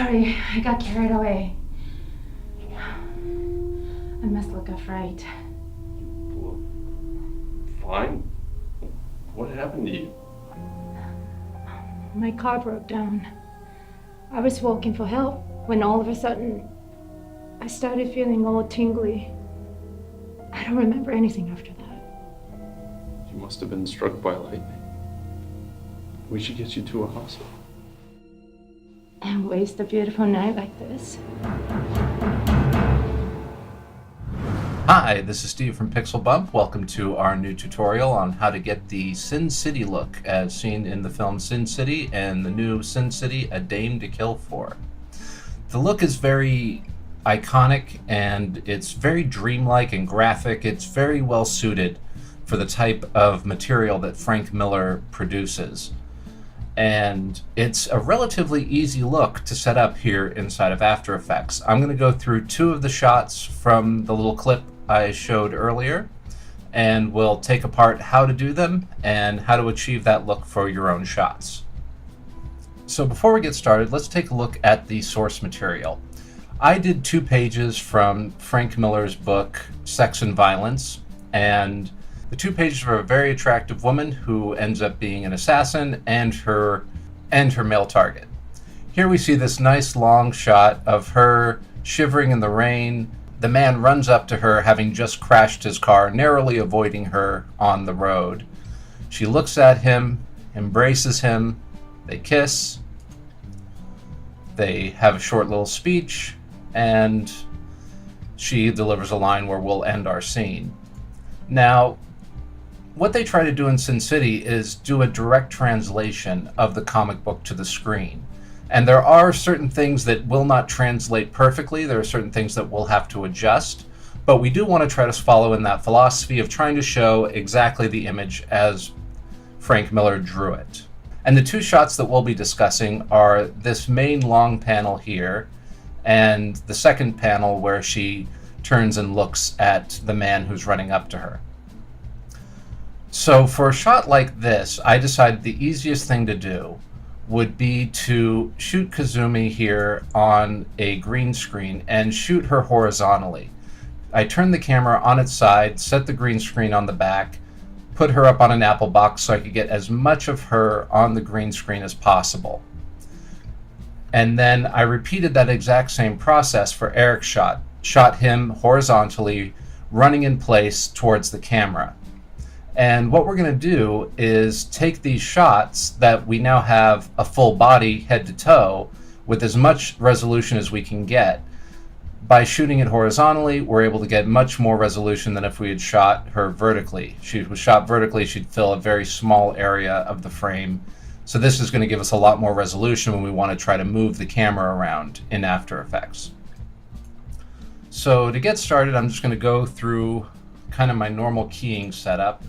Sorry, I got carried away. I must look a fright. Well, fine. What happened to you? My car broke down. I was walking for help when all of a sudden I started feeling all tingly. I don't remember anything after that. You must have been struck by lightning. We should get you to a hospital. And waste a beautiful night like this. Hi, this is Steve from PixelBump. Welcome to our new tutorial on how to get the Sin City look as seen in the film Sin City and the new Sin City, A Dame to Kill For. The look is very iconic and it's very dreamlike and graphic. It's very well suited for the type of material that Frank Miller produces. And it's a relatively easy look to set up here inside of After Effects. I'm going to go through two of the shots from the little clip I showed earlier, and we'll take apart how to do them and how to achieve that look for your own shots. So before we get started, let's take a look at the source material. I did 2 pages from Frank Miller's book, Sex and Violence, and the 2 pages are a very attractive woman who ends up being an assassin and her male target. Here we see this nice long shot of her shivering in the rain. The man runs up to her, having just crashed his car, narrowly avoiding her on the road. She looks at him, embraces him, they kiss, they have a short little speech, and she delivers a line where we'll end our scene. Now, what they try to do in Sin City is do a direct translation of the comic book to the screen. And there are certain things that will not translate perfectly. There are certain things that we'll have to adjust. But we do want to try to follow in that philosophy of trying to show exactly the image as Frank Miller drew it. And the 2 shots that we'll be discussing are this main long panel here and the second panel where she turns and looks at the man who's running up to her. So for a shot like this, I decided the easiest thing to do would be to shoot Kazumi here on a green screen and shoot her horizontally. I turned the camera on its side, set the green screen on the back, put her up on an apple box so I could get as much of her on the green screen as possible. And then I repeated that exact same process for Eric's shot. Shot him horizontally, running in place towards the camera. And what we're going to do is take these shots that we now have a full body head to toe with as much resolution as we can get. By shooting it horizontally, we're able to get much more resolution than if we had shot her vertically. She was shot vertically, she'd fill a very small area of the frame. So this is going to give us a lot more resolution when we want to try to move the camera around in After Effects. So to get started, I'm just going to go through kind of my normal keying setup.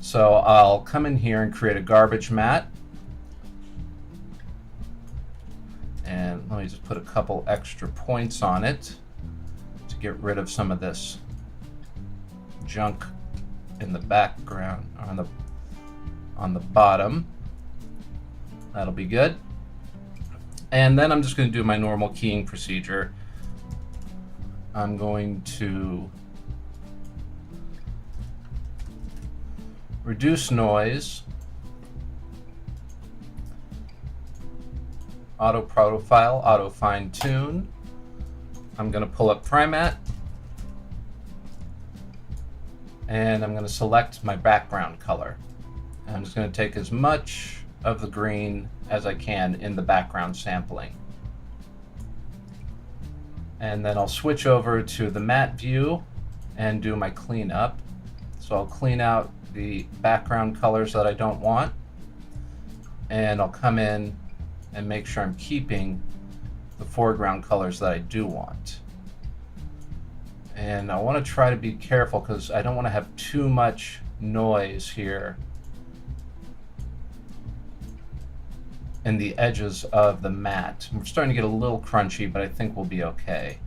So I'll come in here and create a garbage mat. And let me just put a couple extra points on it to get rid of some of this junk in the background, on the bottom. That'll be good. And then I'm just going to do my normal keying procedure. I'm going to reduce noise, auto profile, auto fine tune. I'm going to pull up Primat, and I'm going to select my background color. And I'm just going to take as much of the green as I can in the background sampling. And then I'll switch over to the matte view and do my cleanup. So I'll clean out the background colors that I don't want, and I'll come in and make sure I'm keeping the foreground colors that I do want. And I want to try to be careful because I don't want to have too much noise here in the edges of the mat. We're starting to get a little crunchy, but I think we'll be okay.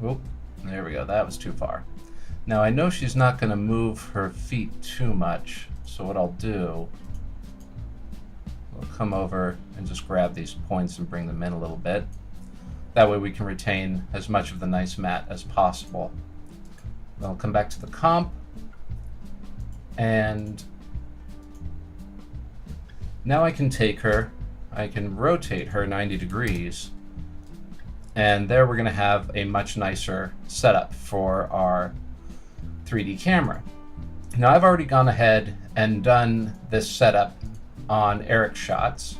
Oop. There we go, that was too far. Now I know she's not going to move her feet too much, so what I'll do We'll come over and just grab these points and bring them in a little bit. That way we can retain as much of the nice matte as possible. Then I'll come back to the comp, and now I can take her, I can rotate her 90 degrees, and there we're going to have a much nicer setup for our 3D camera. Now I've already gone ahead and done this setup on Eric's shots,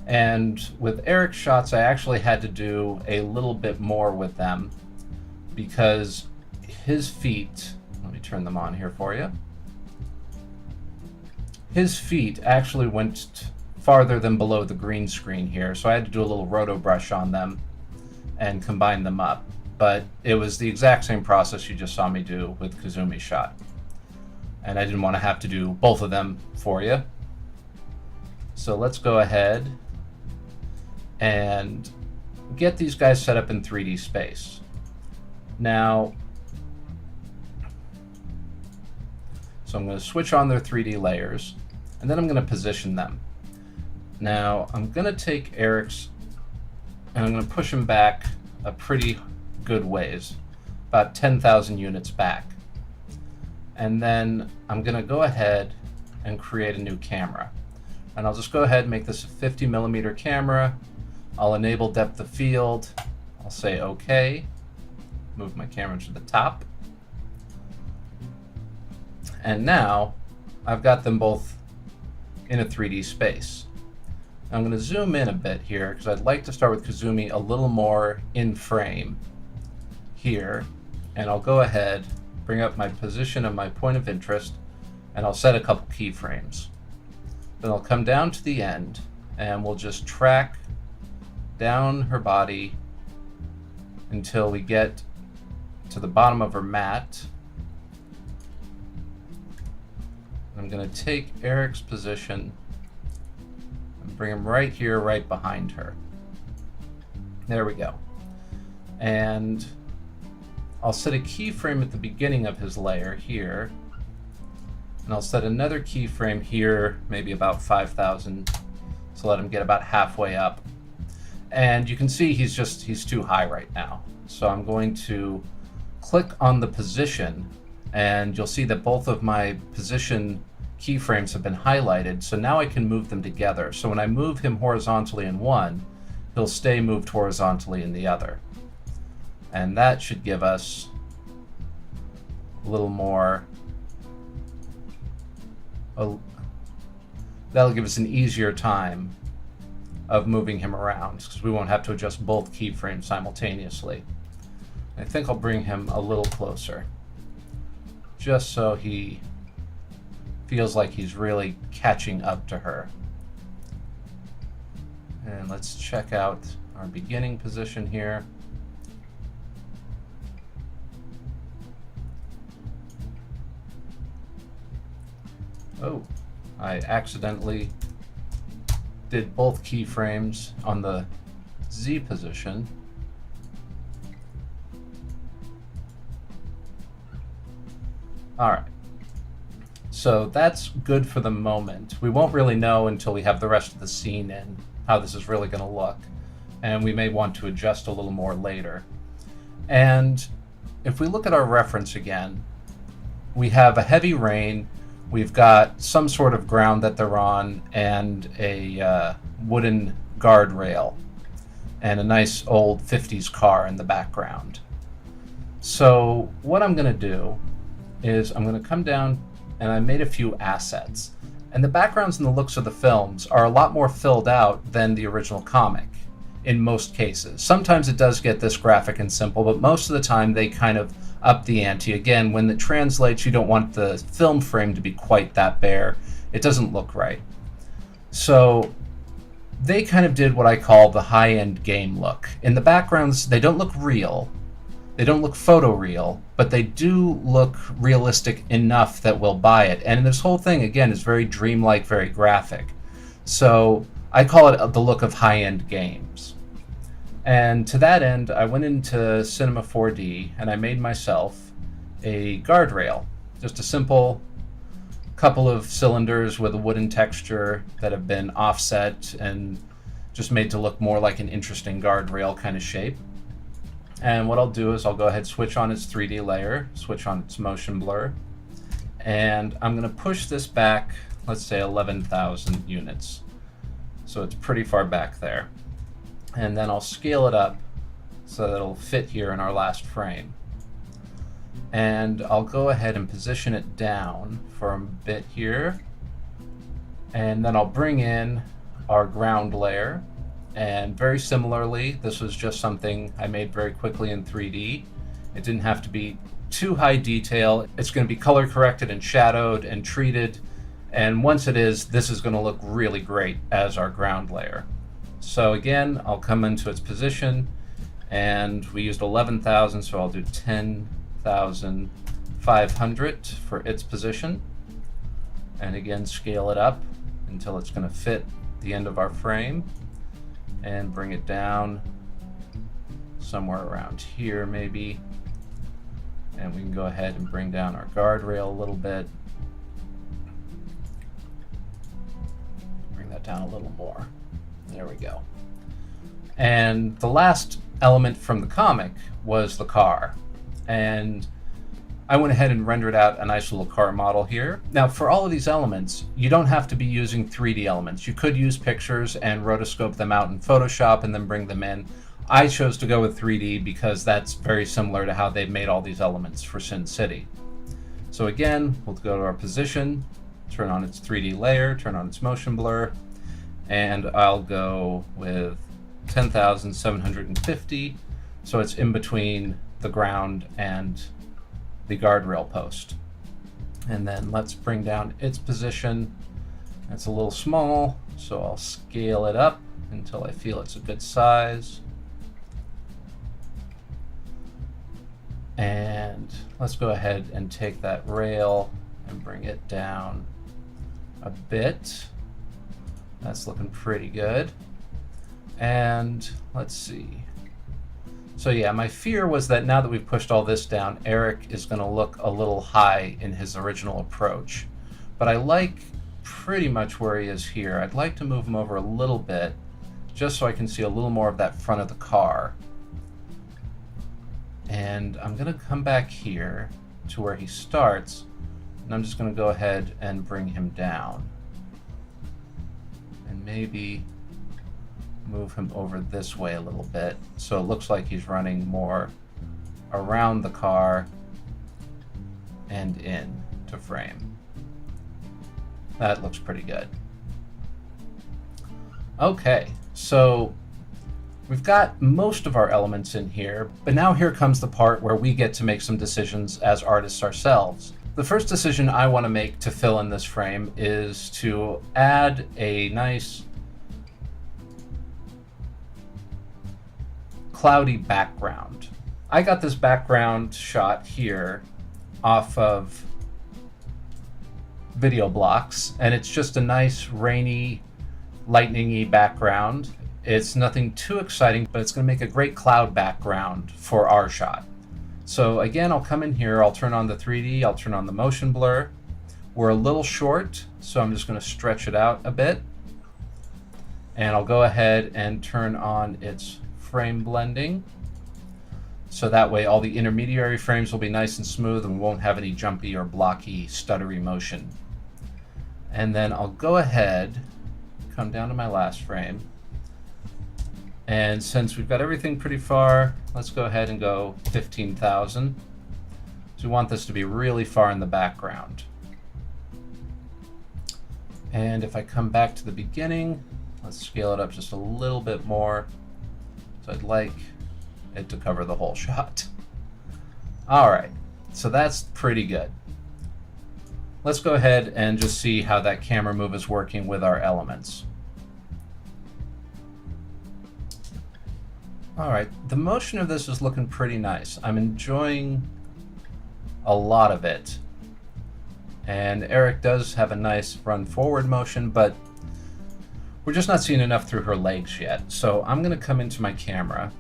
and with Eric's shots I actually had to do a little bit more with them because his feet, let me turn them on here for you, his feet actually went farther than below the green screen here, so I had to do a little roto brush on them and combine them up. But it was the exact same process you just saw me do with Kazumi's shot. And I didn't want to have to do both of them for you. So let's go ahead and get these guys set up in 3D space. Now, so I'm going to switch on their 3D layers, and then I'm going to position them. Now, I'm going to take Eric's, and I'm going to push him back a pretty good ways, about 10,000 units back. And then I'm going to go ahead and create a new camera. And I'll just go ahead and make this a 50mm camera. I'll enable depth of field. I'll say OK. Move my camera to the top. And now I've got them both in a 3D space. I'm going to zoom in a bit here because I'd like to start with Kazumi a little more in frame here. And I'll go ahead, bring up my position of my point of interest, and I'll set a couple keyframes. Then I'll come down to the end and we'll just track down her body until we get to the bottom of her mat. I'm going to take Eric's position and bring him right here, right behind her. There we go. And I'll set a keyframe at the beginning of his layer here. And I'll set another keyframe here, maybe about 5,000, so let him get about halfway up. And you can see he's too high right now. So I'm going to click on the position, and you'll see that both of my position keyframes have been highlighted. So now I can move them together. So when I move him horizontally in one, he'll stay moved horizontally in the other. And that should give us a little more. That'll give us an easier time of moving him around because we won't have to adjust both keyframes simultaneously. I think I'll bring him a little closer just so he feels like he's really catching up to her. And let's check out our beginning position here. Oh, I accidentally did both keyframes on the Z position. All right, so that's good for the moment. We won't really know until we have the rest of the scene in how this is really going to look, and we may want to adjust a little more later. And if we look at our reference again, we have a heavy rain. We've got some sort of ground that they're on and a wooden guardrail and a nice old 50s car in the background. So what I'm going to do is I'm going to come down, and I made a few assets. And the backgrounds and the looks of the films are a lot more filled out than the original comic in most cases. Sometimes it does get this graphic and simple, but most of the time they kind of up the ante. Again, when it translates, you don't want the film frame to be quite that bare. It doesn't look right. So they kind of did what I call the high-end game look. In the backgrounds, they don't look real. They don't look photoreal, but they do look realistic enough that we'll buy it. And this whole thing, again, is very dreamlike, very graphic. So I call it the look of high-end games. And to that end, I went into Cinema 4D and I made myself a guardrail, just a simple couple of cylinders with a wooden texture that have been offset and just made to look more like an interesting guardrail kind of shape. And what I'll do is I'll go ahead, switch on its 3D layer, switch on its motion blur, and I'm going to push this back, let's say 11,000 units. So it's pretty far back there. And then I'll scale it up so that it'll fit here in our last frame. And I'll go ahead and position it down for a bit here. And then I'll bring in our ground layer. And very similarly, this was just something I made very quickly in 3D. It didn't have to be too high detail. It's going to be color corrected and shadowed and treated. And once it is, this is going to look really great as our ground layer. So again, I'll come into its position, and we used 11,000, so I'll do 10,500 for its position. And again, scale it up until it's going to fit the end of our frame. And bring it down somewhere around here maybe. And we can go ahead and bring down our guardrail a little bit. Bring that down a little more. There we go. And the last element from the comic was the car. And I went ahead and rendered out a nice little car model here. Now, for all of these elements, you don't have to be using 3D elements. You could use pictures and rotoscope them out in Photoshop and then bring them in. I chose to go with 3D because that's very similar to how they've made all these elements for Sin City. So again, we'll go to our position, turn on its 3D layer, turn on its motion blur, and I'll go with 10,750, so it's in between the ground and the guardrail post. And then let's bring down its position. It's a little small, so I'll scale it up until I feel it's a good size. And let's go ahead and take that rail and bring it down a bit. That's looking pretty good. And let's see. So yeah, my fear was that now that we've pushed all this down, Eric is going to look a little high in his original approach. But I like pretty much where he is here. I'd like to move him over a little bit, just so I can see a little more of that front of the car. And I'm going to come back here to where he starts, and I'm just going to go ahead and bring him down. And maybe move him over this way a little bit, so it looks like he's running more around the car and in to frame. That looks pretty good. Okay, so we've got most of our elements in here, but now here comes the part where we get to make some decisions as artists ourselves. The first decision I want to make to fill in this frame is to add a nice cloudy background. I got this background shot here off of video blocks, and it's just a nice rainy, lightning-y background. It's nothing too exciting, but it's going to make a great cloud background for our shot. So again, I'll come in here, I'll turn on the 3D, I'll turn on the motion blur. We're a little short, so I'm just going to stretch it out a bit. And I'll go ahead and turn on its frame blending, so that way all the intermediary frames will be nice and smooth and we won't have any jumpy or blocky, stuttery motion. And then I'll go ahead, come down to my last frame, and since we've got everything pretty far, let's go ahead and go 15,000. So we want this to be really far in the background. And if I come back to the beginning, let's scale it up just a little bit more. So I'd like it to cover the whole shot. All right, so that's pretty good. Let's go ahead and just see how that camera move is working with our elements. All right, the motion of this is looking pretty nice. I'm enjoying a lot of it. And Eric does have a nice run forward motion, but we're just not seeing enough through her legs yet. So I'm gonna come into my camera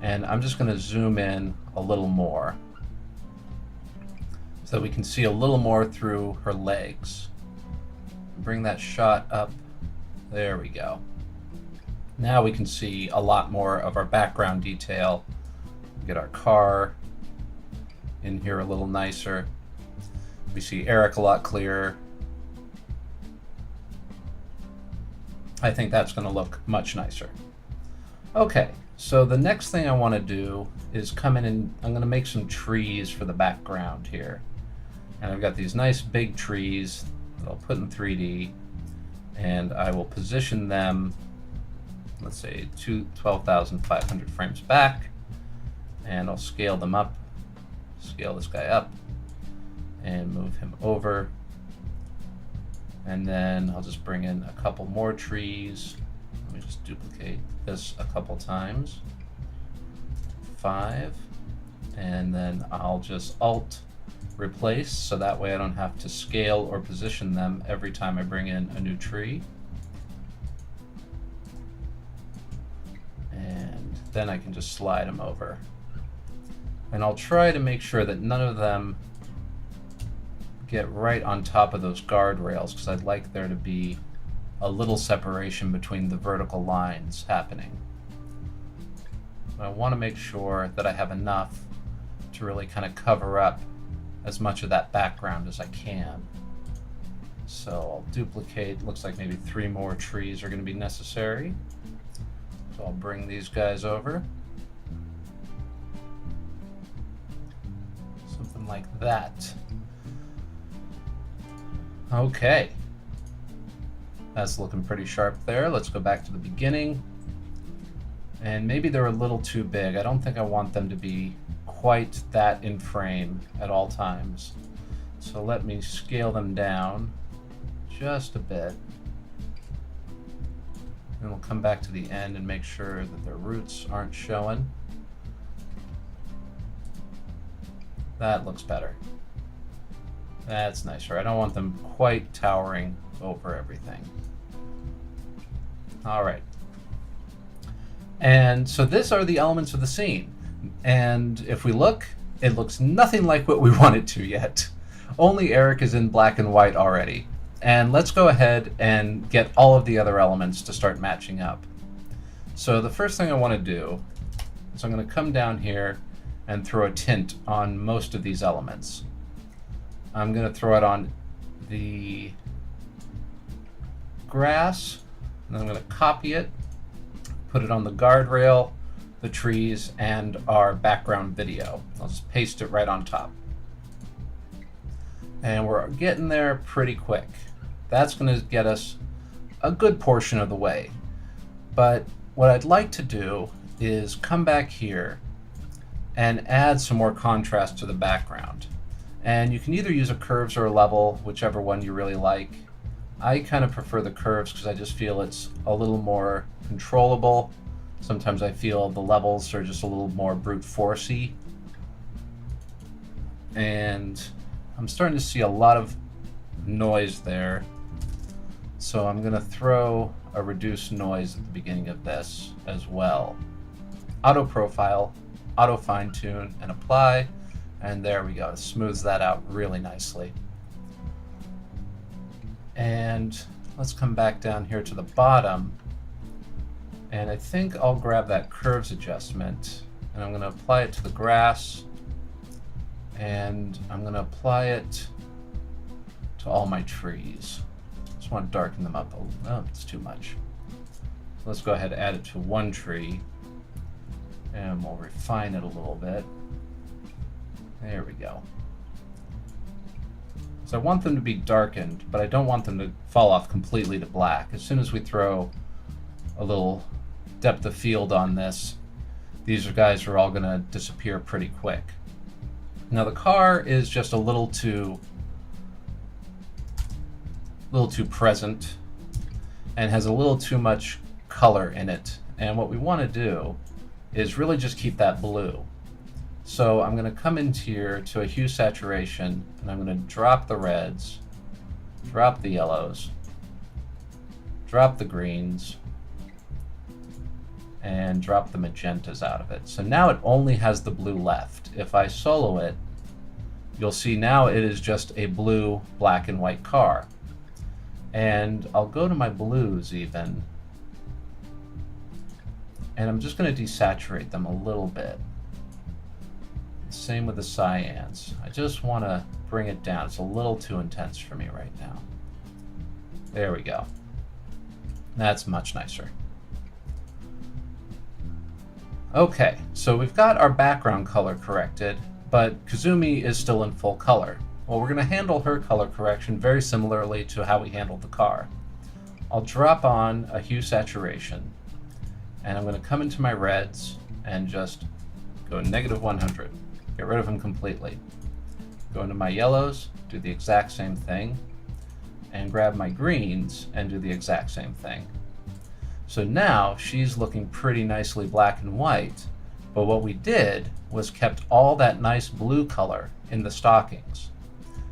and I'm just gonna zoom in a little more. So so we can see a little more through her legs. Bring that shot up. There we go. Now we can see a lot more of our background detail. Get our car in here a little nicer. We see Eric a lot clearer. I think that's going to look much nicer. Okay, so the next thing I want to do is come in and I'm going to make some trees for the background here. And I've got these nice big trees that I'll put in 3D, and I will position them, let's say 12,500 frames back, and I'll scale them up, scale this guy up, and move him over. And then I'll just bring in a couple more trees. Let me just duplicate this a couple times. 5. And then I'll just Alt replace, so that way I don't have to scale or position them every time I bring in a new tree. And then I can just slide them over. And I'll try to make sure that none of them get right on top of those guardrails, because I'd like there to be a little separation between the vertical lines happening. But I want to make sure that I have enough to really kind of cover up as much of that background as I can. So I'll duplicate, looks like maybe 3 more trees are going to be necessary. So I'll bring these guys over. Something like that. Okay. That's looking pretty sharp there. Let's go back to the beginning. And maybe they're a little too big. I don't think I want them to be quite that in frame at all times. So let me scale them down just a bit. And we'll come back to the end and make sure that their roots aren't showing. That looks better. That's nicer. I don't want them quite towering over everything. All right. And so these are the elements of the scene. And if we look, it looks nothing like what we want it to yet. Only Eric is in black and white already. And let's go ahead and get all of the other elements to start matching up. So the first thing I want to do is I'm going to come down here and throw a tint on most of these elements. I'm going to throw it on the grass, and then I'm going to copy it, put it on the guardrail, the trees, and our background video. I'll just paste it right on top. And we're getting there pretty quick. That's going to get us a good portion of the way. But what I'd like to do is come back here and add some more contrast to the background. And you can either use a curves or a level, whichever one you really like. I kind of prefer the curves because I just feel it's a little more controllable. Sometimes I feel the levels are just a little more brute forcey. And I'm starting to see a lot of noise there. So I'm going to throw a reduced noise at the beginning of this as well. Auto profile, auto fine tune, and apply. And there we go. It smooths that out really nicely. And let's come back down here to the bottom. And I think I'll grab that curves adjustment, and I'm going to apply it to the grass. And I'm going to apply it to all my trees. Just want to darken them up a little. Oh, it's too much. So let's go ahead and add it to one tree. And we'll refine it a little bit. There we go. So I want them to be darkened, but I don't want them to fall off completely to black. As soon as we throw a little depth of field on this, these guys are all going to disappear pretty quick. Now the car is just a little too present and has a little too much color in it. And what we want to do is really just keep that blue. So I'm going to come into here to a hue saturation, and I'm going to drop the reds, drop the yellows, drop the greens, and drop the magentas out of it. So now it only has the blue left. If I solo it, you'll see now it is just a blue, black and white car. And I'll go to my blues even, and I'm just going to desaturate them a little bit. Same with the cyans. I just want to bring it down. It's a little too intense for me right now. There we go. That's much nicer. Okay, so we've got our background color corrected, but Kazumi is still in full color. Well, we're going to handle her color correction very similarly to how we handled the car. I'll drop on a hue saturation, and I'm going to come into my reds and just go -100. Get rid of them completely. Go into my yellows, do the exact same thing, and grab my greens and do the exact same thing. So now she's looking pretty nicely black and white, but what we did was kept all that nice blue color in the stockings.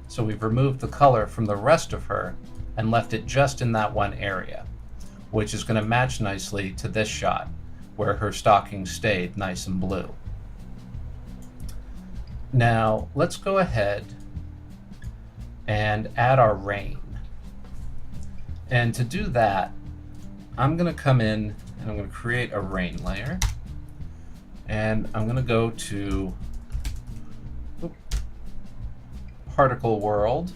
So we've removed the color from the rest of her and left it just in that one area, which is going to match nicely to this shot where her stockings stayed nice and blue. Now let's go ahead and add our rain. And to do that, I'm going to come in and I'm going to create a rain layer. And I'm going to go to Particle World.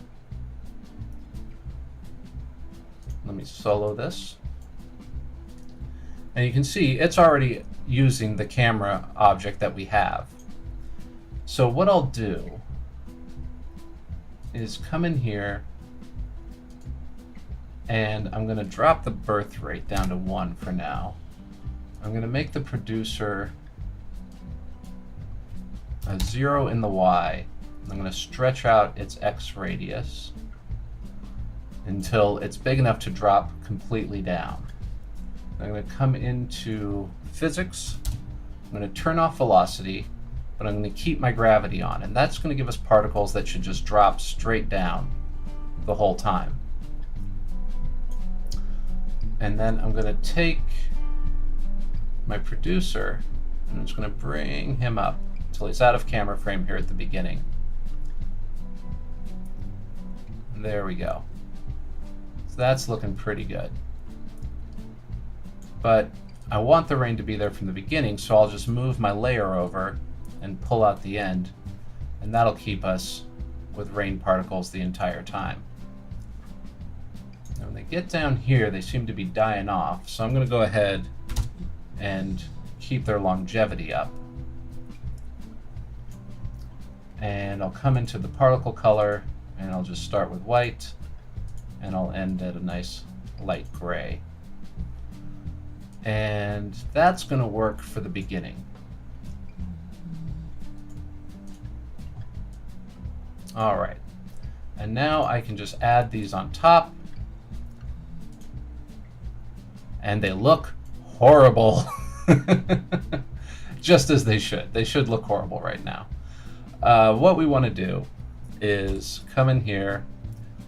Let me solo this. And you can see it's already using the camera object that we have. So what I'll do is come in here and I'm going to drop the birth rate down to 1 for now. I'm going to make the producer a 0 in the Y. I'm going to stretch out its X radius until it's big enough to drop completely down. I'm going to come into physics. I'm going to turn off velocity, but I'm going to keep my gravity on, and that's going to give us particles that should just drop straight down the whole time. And then I'm going to take my producer and I'm just going to bring him up until he's out of camera frame here at the beginning. And there we go. So that's looking pretty good. But I want the rain to be there from the beginning, so I'll just move my layer over and pull out the end, and that'll keep us with rain particles the entire time. And when they get down here, they seem to be dying off, so I'm going to go ahead and keep their longevity up. And I'll come into the particle color, and I'll just start with white, and I'll end at a nice light gray. And that's going to work for the beginning. All right, and now I can just add these on top, and they look horrible. Just as they should. They should look horrible right now. What we want to do is come in here,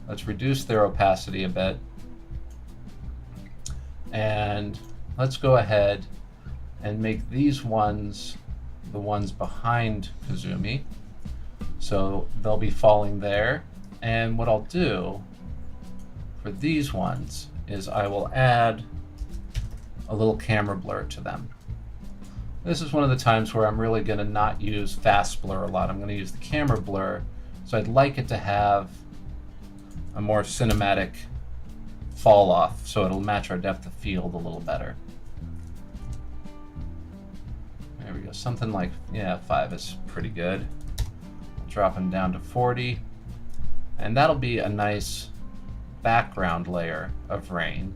let's reduce their opacity a bit, and let's go ahead and make these ones the ones behind Kazumi. So they'll be falling there. And what I'll do for these ones is I will add a little camera blur to them. This is one of the times where I'm really going to not use fast blur a lot. I'm going to use the camera blur. So I'd like it to have a more cinematic fall off so it'll match our depth of field a little better. There we go. Something like, yeah, 5 is pretty good. Drop them down to 40. And that'll be a nice background layer of rain.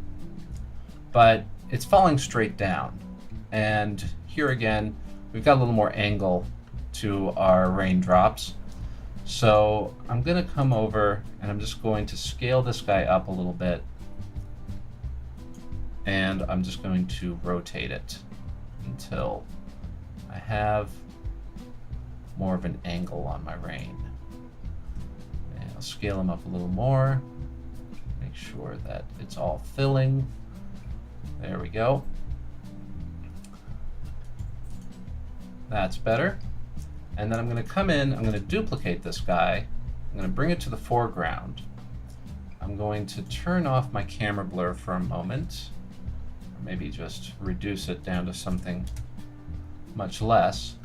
But it's falling straight down. And here again, we've got a little more angle to our raindrops. So I'm going to come over and I'm just going to scale this guy up a little bit. And I'm just going to rotate it until I have more of an angle on my rain. And I'll scale them up a little more. Make sure that it's all filling. There we go. That's better. And then I'm going to come in, I'm going to duplicate this guy, I'm going to bring it to the foreground. I'm going to turn off my camera blur for a moment, or maybe just reduce it down to something much less.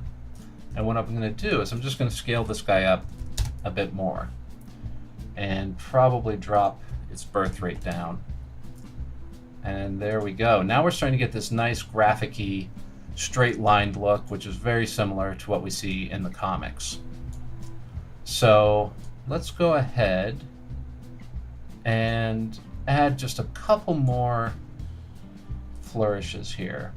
And what I'm going to do is I'm just going to scale this guy up a bit more and probably drop its birth rate down. And there we go. Now we're starting to get this nice graphic-y, straight-lined look, which is very similar to what we see in the comics. So let's go ahead and add just a couple more flourishes here.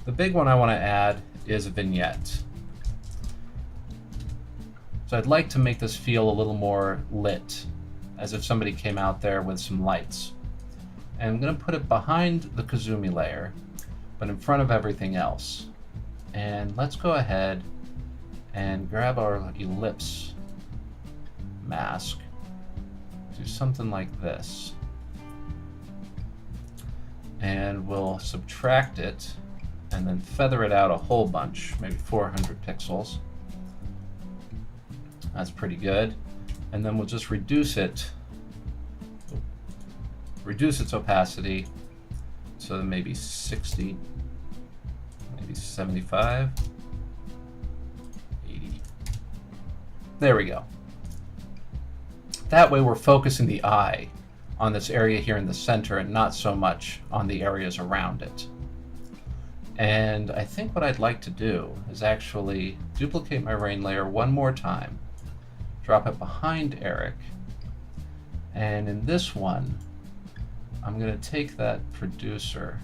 The big one I want to add is a vignette. So I'd like to make this feel a little more lit, as if somebody came out there with some lights. And I'm going to put it behind the Kazumi layer, but in front of everything else. And let's go ahead and grab our ellipse mask, do something like this. And we'll subtract it and then feather it out a whole bunch, maybe 400 pixels. That's pretty good. And then we'll just reduce its opacity to maybe 60, maybe 75, 80. There we go. That way we're focusing the eye on this area here in the center and not so much on the areas around it. And I think what I'd like to do is actually duplicate my rain layer one more time, drop it behind Eric, and in this one I'm going to take that producer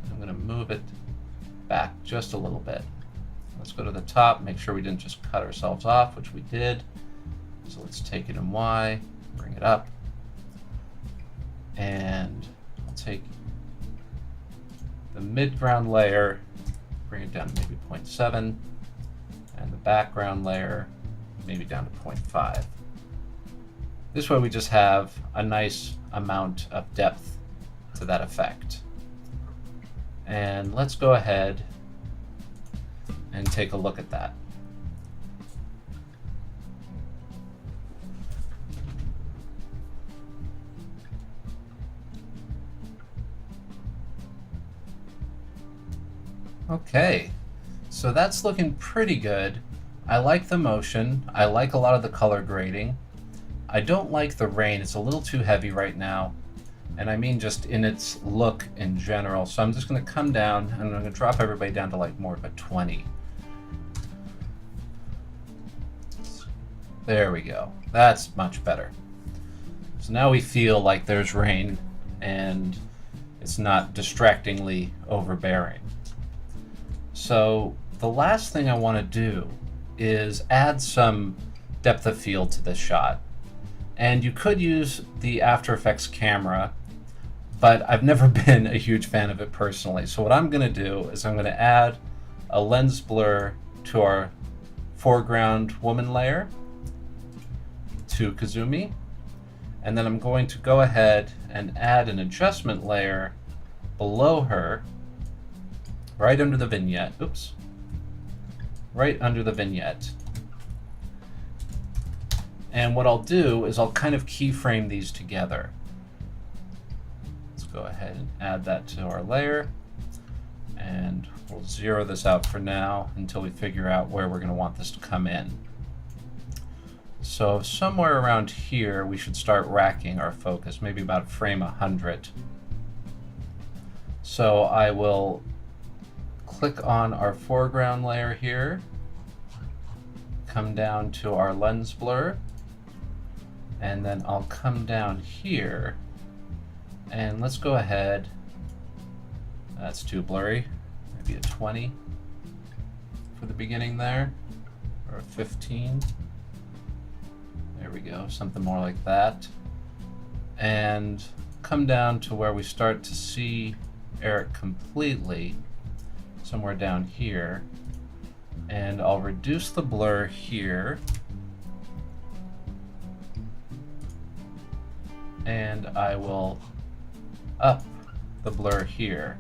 and I'm going to move it back just a little bit. Let's go to the top, make sure we didn't just cut ourselves off, which we did. So let's take it in Y, bring it up, and I'll take the midground layer, bring it down to maybe 0.7, and the background layer maybe down to 0.5. This way we just have a nice amount of depth to that effect. And let's go ahead and take a look at that. Okay, so that's looking pretty good. I like the motion. I like a lot of the color grading. I don't like the rain. It's a little too heavy right now. And I mean just in its look in general. So I'm just going to come down and I'm going to drop everybody down to like more of a 20. There we go. That's much better. So now we feel like there's rain and it's not distractingly overbearing. So the last thing I want to do is add some depth of field to this shot. And you could use the After Effects camera, but I've never been a huge fan of it personally. So what I'm going to do is I'm going to add a lens blur to our foreground woman layer, to Kazumi, and then I'm going to go ahead and add an adjustment layer below her, right under the vignette. Oops. Right under the vignette. And what I'll do is I'll kind of keyframe these together. Let's go ahead and add that to our layer. And we'll zero this out for now until we figure out where we're going to want this to come in. So somewhere around here we should start racking our focus, maybe about frame 100. So I will click on our foreground layer here, come down to our lens blur, and then I'll come down here and let's go ahead, that's too blurry, maybe a 20 for the beginning there, or a 15. There we go, something more like that. And come down to where we start to see Eric completely, somewhere down here. And I'll reduce the blur here. And I will up the blur here.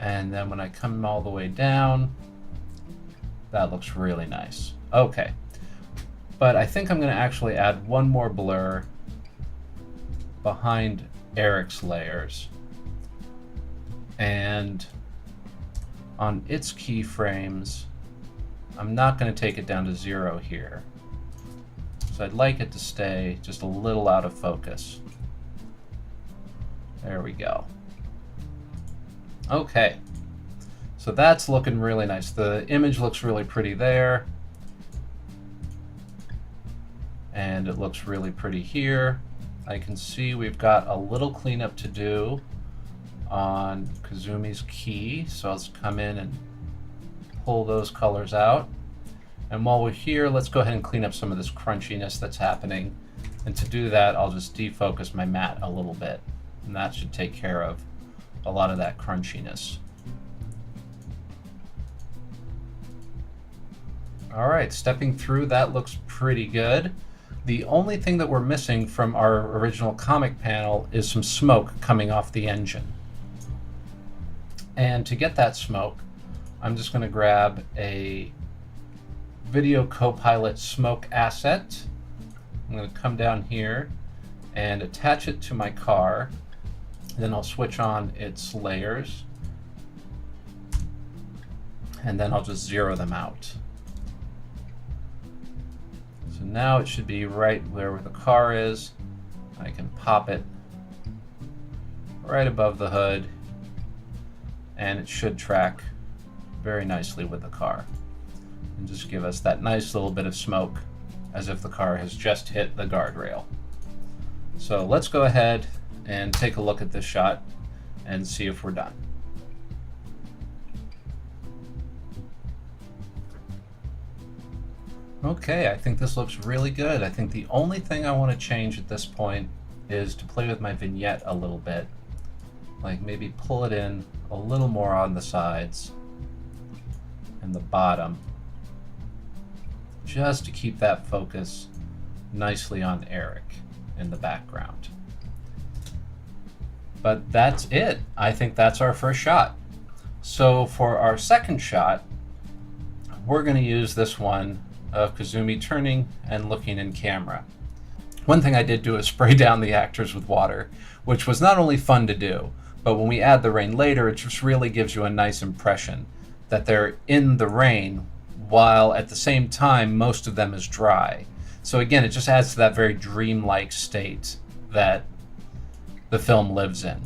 And then when I come all the way down, that looks really nice. Okay, but I think I'm going to actually add one more blur behind Eric's layers. And on its keyframes, I'm not going to take it down to 0 here. So I'd like it to stay just a little out of focus. There we go. Okay, so that's looking really nice. The image looks really pretty there. And it looks really pretty here. I can see we've got a little cleanup to do on Kazumi's key. So let's come in and pull those colors out. And while we're here, let's go ahead and clean up some of this crunchiness that's happening. And to do that, I'll just defocus my matte a little bit. And that should take care of a lot of that crunchiness. All right, stepping through, that looks pretty good. The only thing that we're missing from our original comic panel is some smoke coming off the engine. And to get that smoke, I'm just going to grab a Video Copilot smoke asset. I'm going to come down here and attach it to my car. Then I'll switch on its layers. And then I'll just zero them out. So now it should be right where the car is. I can pop it right above the hood, and it should track very nicely with the car. And just give us that nice little bit of smoke as if the car has just hit the guardrail. So let's go ahead and take a look at this shot and see if we're done. Okay, I think this looks really good. I think the only thing I want to change at this point is to play with my vignette a little bit. Like maybe pull it in a little more on the sides and the bottom, just to keep that focus nicely on Eric in the background. But that's it. I think that's our first shot. So for our second shot, we're going to use this one of Kazumi turning and looking in camera. One thing I did do is spray down the actors with water, which was not only fun to do, but when we add the rain later, it just really gives you a nice impression that they're in the rain while at the same time most of them is dry. So again, it just adds to that very dreamlike state that the film lives in.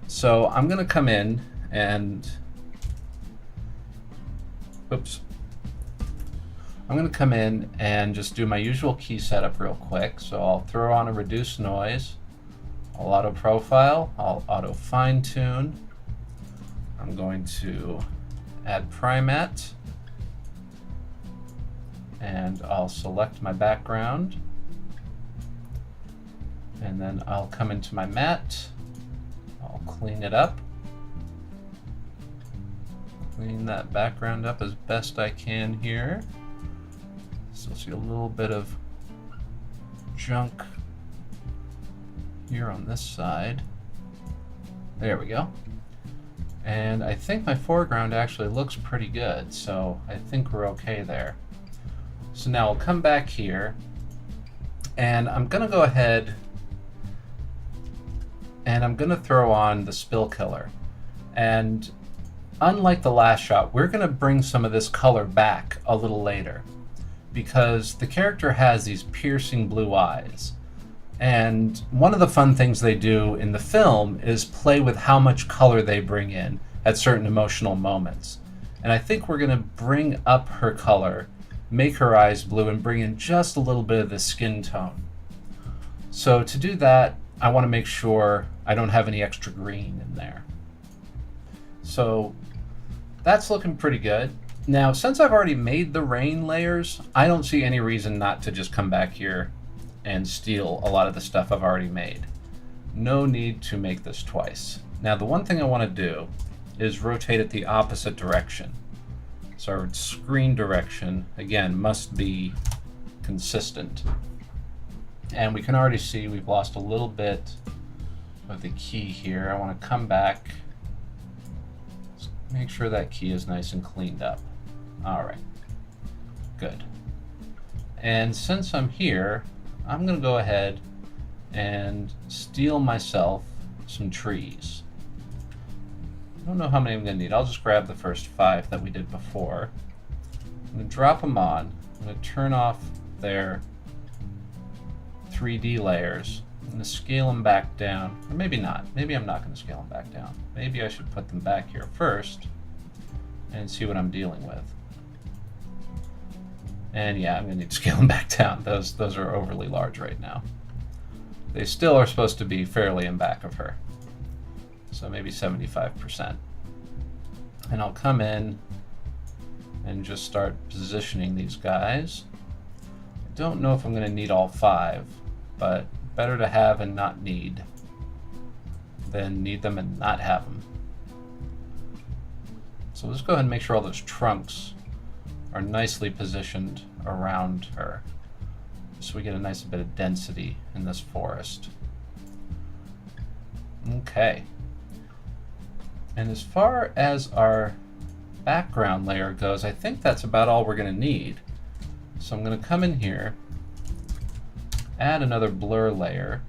So I'm going to come in and I'm going to come in and just do my usual key setup real quick. So I'll throw on a reduced noise, I'll auto profile, I'll auto fine tune. I'm going to add primat, and I'll select my background, and then I'll come into my matte, I'll clean it up, clean that background up as best I can here. Still see a little bit of junk here on this side. There we go. And I think my foreground actually looks pretty good, so I think we're okay there. So now I'll come back here, and I'm gonna go ahead and I'm gonna throw on the spill killer. And unlike the last shot, we're gonna bring some of this color back a little later, because the character has these piercing blue eyes. And one of the fun things they do in the film is play with how much color they bring in at certain emotional moments. And I think we're going to bring up her color, make her eyes blue, and bring in just a little bit of the skin tone. So to do that, I want to make sure I don't have any extra green in there. So that's looking pretty good. Now, since I've already made the rain layers, I don't see any reason not to just come back here and steal a lot of the stuff I've already made. No need to make this twice. Now, the one thing I want to do is rotate it the opposite direction. So our screen direction, again, must be consistent. And we can already see we've lost a little bit of the key here. I want to come back Make sure that key is nice and cleaned up. All right, good. And since I'm here, I'm gonna go ahead and steal myself some trees. I don't know how many I'm gonna need. I'll just grab the first 5 that we did before. I'm gonna drop them on. I'm gonna turn off their 3D layers. I'm gonna scale them back down, or maybe not. Maybe I'm not gonna scale them back down. Maybe I should put them back here first and see what I'm dealing with. And yeah, I'm gonna need to scale them back down. Those are overly large right now. They still are supposed to be fairly in back of her. So maybe 75%. And I'll come in and just start positioning these guys. I don't know if I'm gonna need all 5, but better to have and not need than need them and not have them. So let's go ahead and make sure all those trunks are nicely positioned around her, so we get a nice bit of density in this forest. Okay. And as far as our background layer goes, I think that's about all we're going to need. So I'm going to come in here, add another blur layer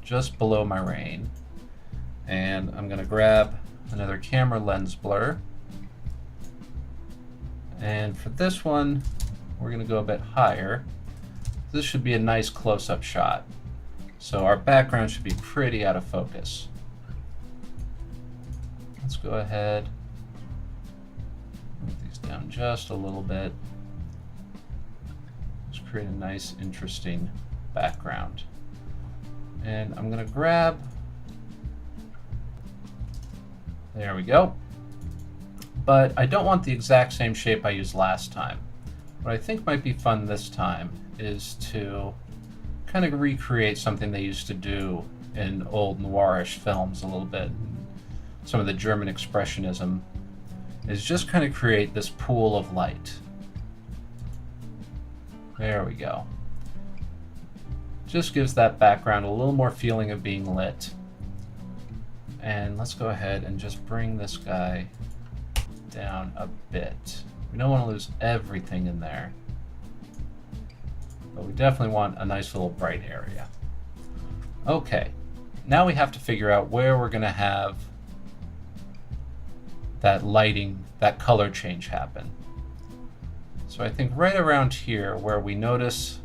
just below my rain, and I'm going to grab another camera lens blur. And for this one, we're going to go a bit higher. This should be a nice close-up shot. So our background should be pretty out of focus. Let's go ahead, move these down just a little bit. Let's create a nice, interesting background. And I'm going to grab, there we go. But I don't want the exact same shape I used last time. What I think might be fun this time is to kind of recreate something they used to do in old noirish films a little bit. Some of the German expressionism is just kind of create this pool of light. There we go. Just gives that background a little more feeling of being lit. And let's go ahead and just bring this guy down a bit. We don't want to lose everything in there, but we definitely want a nice little bright area. Okay, now we have to figure out where we're going to have that lighting, that color change happen. So I think right around here where we notice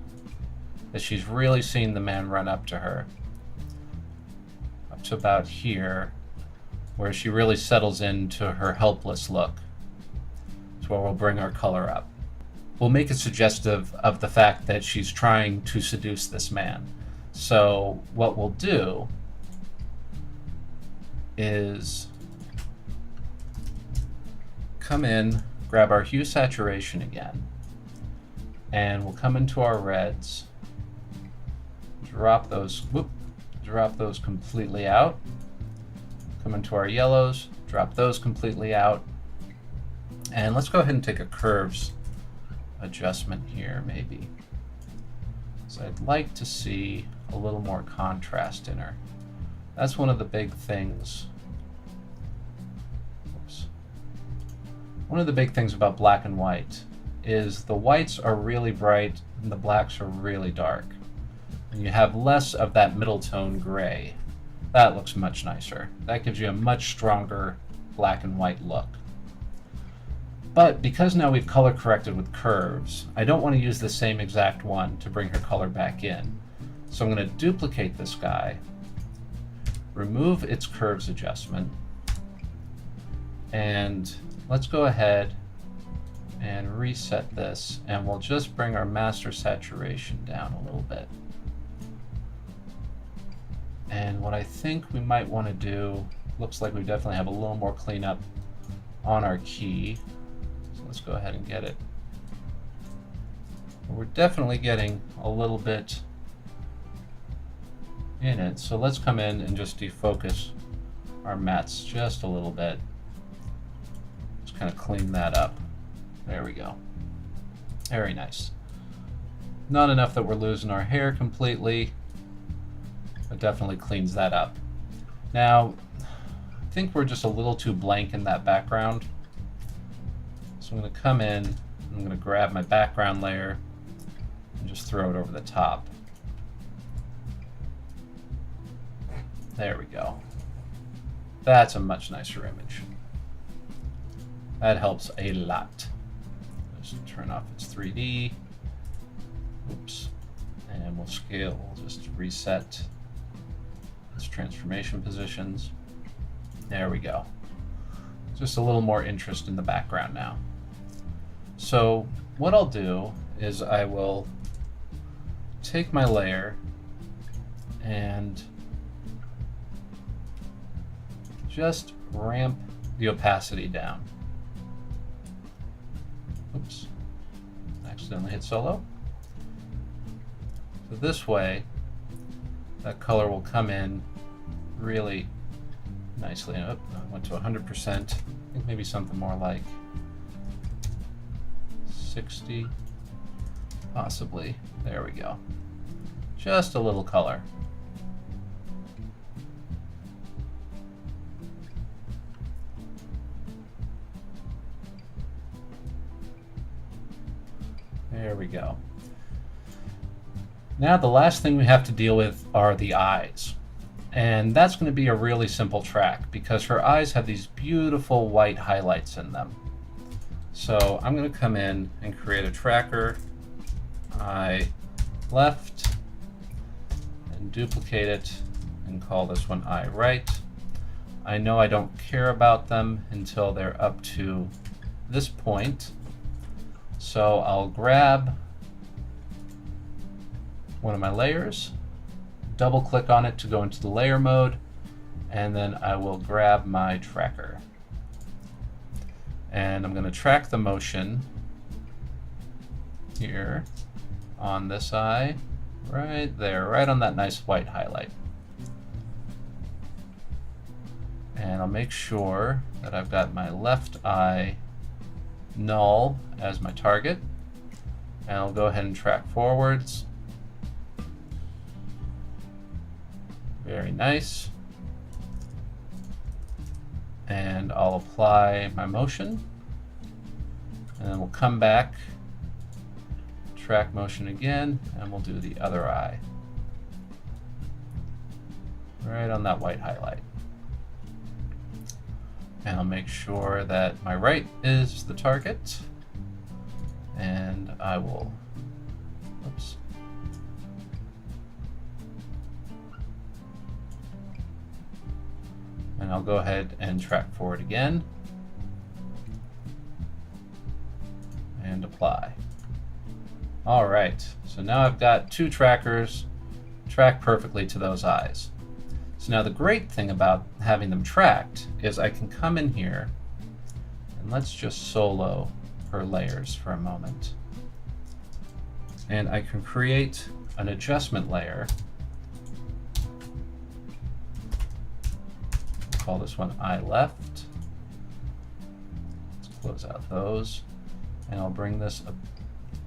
that she's really seeing the man run up to her, up to about here, where she really settles into her helpless look. That's where we'll bring our color up. We'll make it suggestive of the fact that she's trying to seduce this man. So what we'll do is come in, grab our hue saturation again, and we'll come into our reds, drop those completely out. Come into our yellows, drop those completely out. And let's go ahead and take a curves adjustment here, maybe. So I'd like to see a little more contrast in her. That's one of the big things. Oops. One of the big things about black and white is the whites are really bright and the blacks are really dark. And you have less of that middle tone gray. That looks much nicer. That gives you a much stronger black and white look. But because now we've color corrected with curves, I don't want to use the same exact one to bring her color back in. So I'm going to duplicate this guy, remove its curves adjustment, and let's go ahead and reset this, and we'll just bring our master saturation down a little bit. And what I think we might want to do, looks like we definitely have a little more cleanup on our key. So let's go ahead and get it. We're definitely getting a little bit in it. So let's come in and just defocus our mats just a little bit. Just kind of clean that up. There we go. Very nice. Not enough that we're losing our hair completely. It definitely cleans that up. Now, think we're just a little too blank in that background. So I'm going to come in, I'm going to grab my background layer and just throw it over the top. There we go. That's a much nicer image. That helps a lot. Just turn off its 3D. Oops. And we'll scale, we'll just reset its transformation positions. There we go. Just a little more interest in the background now. So what I'll do is I will take my layer and just ramp the opacity down. Oops, accidentally hit solo. So this way, that color will come in really nicely. Oh, I went to 100%. I think maybe something more like 60, possibly. There we go. Just a little color. There we go. Now the last thing we have to deal with are the eyes. And that's going to be a really simple track because her eyes have these beautiful white highlights in them. So I'm going to come in and create a tracker, eye left, and duplicate it and call this one eye right. I know I don't care about them until they're up to this point. So I'll grab one of my layers, double click on it to go into the layer mode, and then I will grab my tracker. And I'm going to track the motion here on this eye, right there, right on that nice white highlight. And I'll make sure that I've got my left eye null as my target. And I'll go ahead and track forwards. Very nice. And I'll apply my motion. And then we'll come back, track motion again, and we'll do the other eye. Right on that white highlight. And I'll make sure that my right is the target. And I will, oops. And I'll go ahead and track forward again. And apply. All right, so now I've got two trackers tracked perfectly to those eyes. So now the great thing about having them tracked is I can come in here and let's just solo her layers for a moment. And I can create an adjustment layer. Call this one eye left. Let's close out those. And I'll bring this up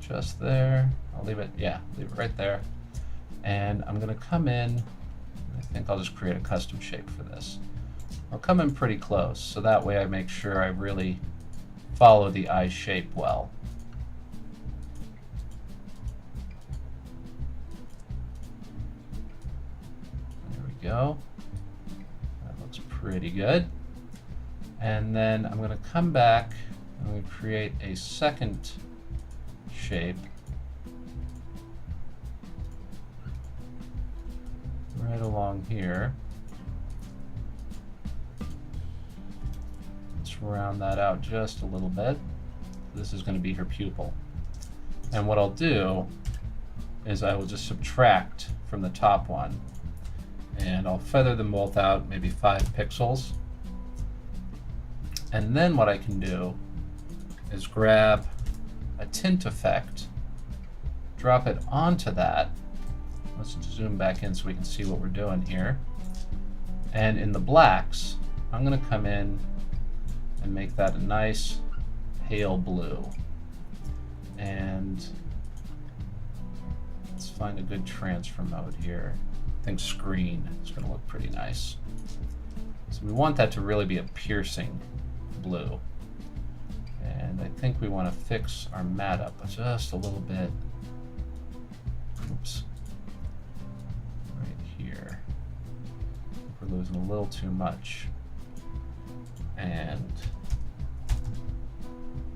just there. I'll leave it, yeah, leave it right there. And I'm gonna come in, I think I'll just create a custom shape for this. I'll come in pretty close, so that way I make sure I really follow the eye shape well. There we go. That looks pretty good. And then I'm going to come back and I'm going to create a second shape right along here. Let's round that out just a little bit. This is going to be her pupil. And what I'll do is I will just subtract from the top one. And I'll feather them both out, maybe 5 pixels. And then what I can do is grab a tint effect, drop it onto that. Let's zoom back in so we can see what we're doing here. And in the blacks, I'm going to come in and make that a nice pale blue. And let's find a good transfer mode here. I think screen is going to look pretty nice. So we want that to really be a piercing blue. And I think we want to fix our mat up just a little bit. Oops. Right here. We're losing a little too much. And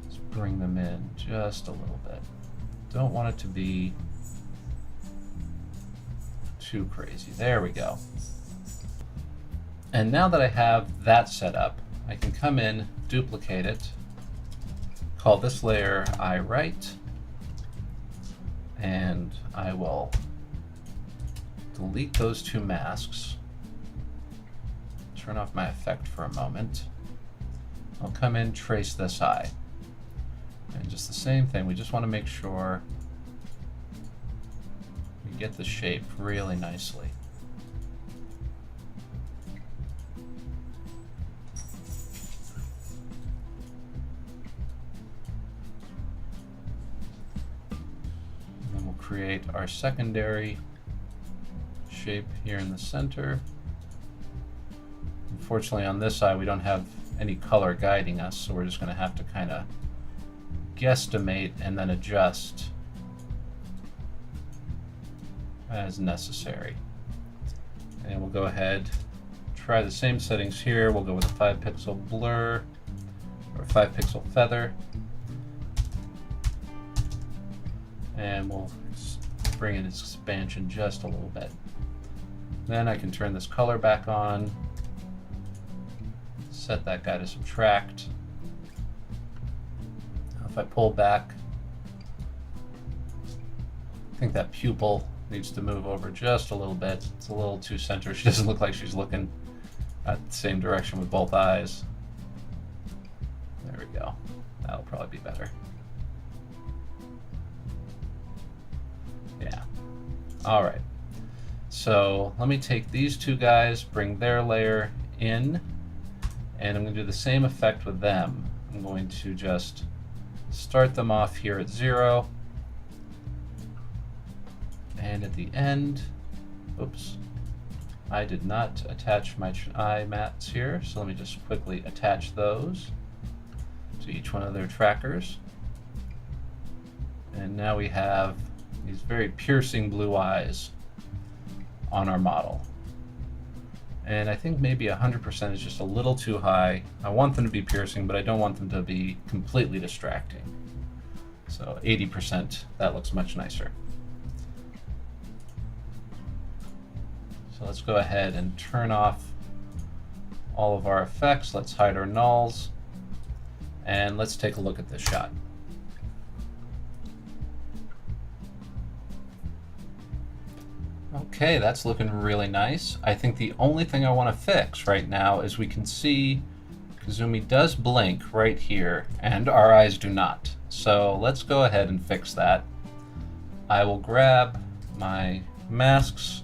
let's bring them in just a little bit. Don't want it to be too crazy. There we go. And now that I have that set up, I can come in, duplicate it, call this layer I right, and I will delete those two masks, turn off my effect for a moment. I'll come in, trace this eye, and just the same thing, we just want to make sure we get the shape really nicely. Create our secondary shape here in the center. Unfortunately, on this side, we don't have any color guiding us, so we're just going to have to kind of guesstimate and then adjust as necessary. And we'll go ahead, try the same settings here. We'll go with a 5 pixel blur or 5 pixel feather. And we'll bring in its expansion just a little bit. Then I can turn this color back on, set that guy to subtract. Now if I pull back, I think that pupil needs to move over just a little bit. It's a little too centered. She doesn't look like she's looking at the same direction with both eyes. There we go. That'll probably be better. Yeah. All right. So let me take these two guys, bring their layer in, and I'm going to do the same effect with them. I'm going to just start them off here at 0. And at the end, oops, I did not attach my eye mats here, so let me just quickly attach those to each one of their trackers. And now we have these very piercing blue eyes on our model. And I think maybe 100% is just a little too high. I want them to be piercing, but I don't want them to be completely distracting. So 80%, that looks much nicer. So let's go ahead and turn off all of our effects. Let's hide our nulls. And let's take a look at this shot. Okay, that's looking really nice. I think the only thing I want to fix right now is we can see Kazumi does blink right here, and our eyes do not. So let's go ahead and fix that. I will grab my masks.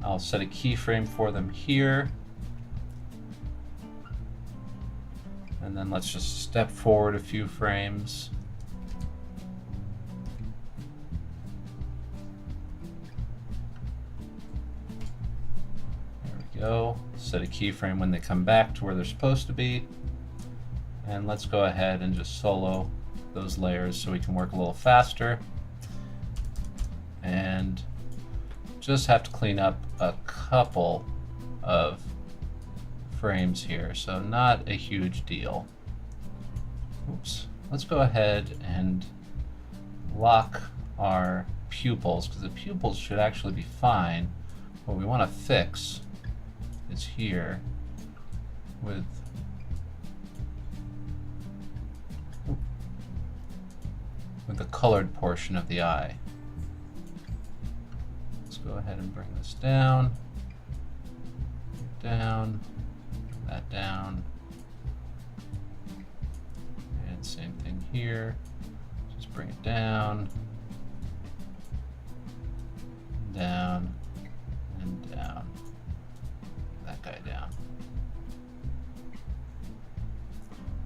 I'll set a keyframe for them here. And then let's just step forward a few frames. Go, set a keyframe when they come back to where they're supposed to be, and let's go ahead and just solo those layers so we can work a little faster. And just have to clean up a couple of frames here, so not a huge deal. Oops. Let's go ahead and lock our pupils, because the pupils should actually be fine. What we want to fix is here with the colored portion of the eye. Let's go ahead and bring this down, that down, and same thing here. Just bring it down, and down. That guy down.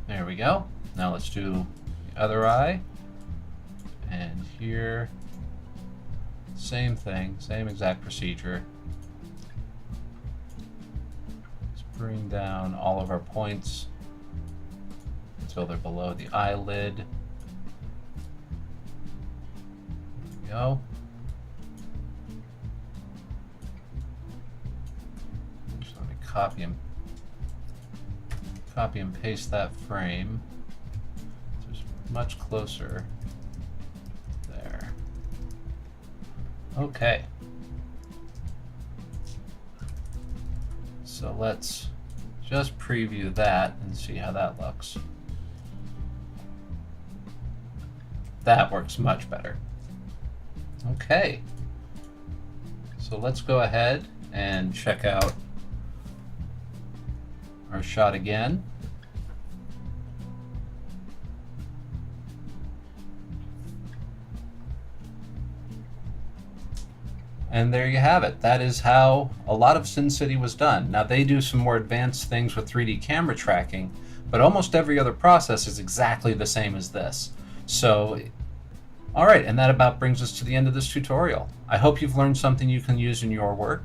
There we go. Now let's do the other eye. And here, same thing, same exact procedure. Just bring down all of our points until they're below the eyelid. There we go. Just let me copy and paste that frame. So it's much closer there. Okay. So let's just preview that and see how that looks. That works much better. Okay. So let's go ahead and check out our shot again. And there you have it. That is how a lot of Sin City was done. Now they do some more advanced things with 3D camera tracking, but almost every other process is exactly the same as this. So, all right, and that about brings us to the end of this tutorial. I hope you've learned something you can use in your work.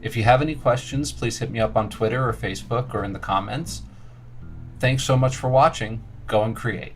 If you have any questions, please hit me up on Twitter or Facebook or in the comments. Thanks so much for watching. Go and create.